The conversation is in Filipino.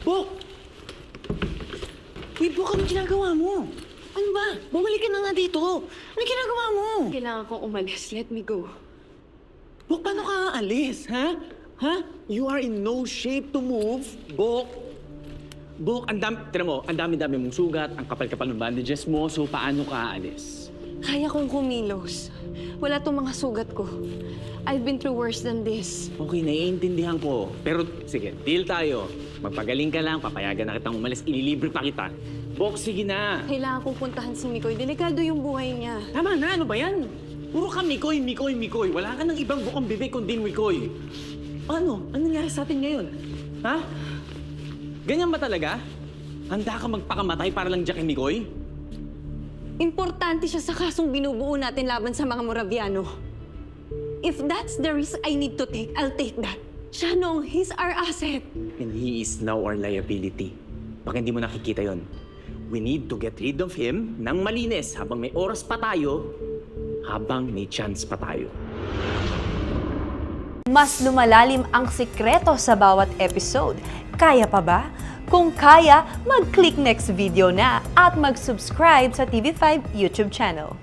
Bok! Uy, Bok, anong ginagawa mo? Ano ba? Bumalik ka na nga dito. Anong ginagawa mo? Kailangan kong umalis. Let me go. Bok, paano ka aalis, ha? Ha? You are in no shape to move, Bok. Bok, tira mo, ang dami-dami mong sugat, ang kapal-kapal ng bandages mo, so paano ka aalis? Kaya kong kumilos. Wala tong mga sugat ko. I've been through worse than this. Okay, naiintindihan ko. Pero sige, deal tayo. Magpagaling ka lang, papayagan na kitang umalis, ililibre pa kita. Bok, sige na. Kailangan kong puntahan si Mikoy. Delikado yung buhay niya. Tama na, ano ba yan? Puro ka Mikoy, Mikoy, Mikoy. Wala ka ng ibang bukang bibig kundi Mikoy. Ano? Ano nangyari sa atin ngayon? Ha? Ganyan ba talaga? Handa ka magpakamatay para lang dyan kay Mikoy? Importante siya sa kasong binubuo natin laban sa mga Moraviano. If that's the risk I need to take, I'll take that. Siya noong, he's our asset. And he is now our liability. Baka hindi mo nakikita yon. We need to get rid of him ng malinis habang may oras pa tayo, habang may chance pa tayo. Mas lumalalim ang sikreto sa bawat episode. Kaya pa ba? Kung kaya, mag-click next video na at mag-subscribe sa TV5 YouTube channel.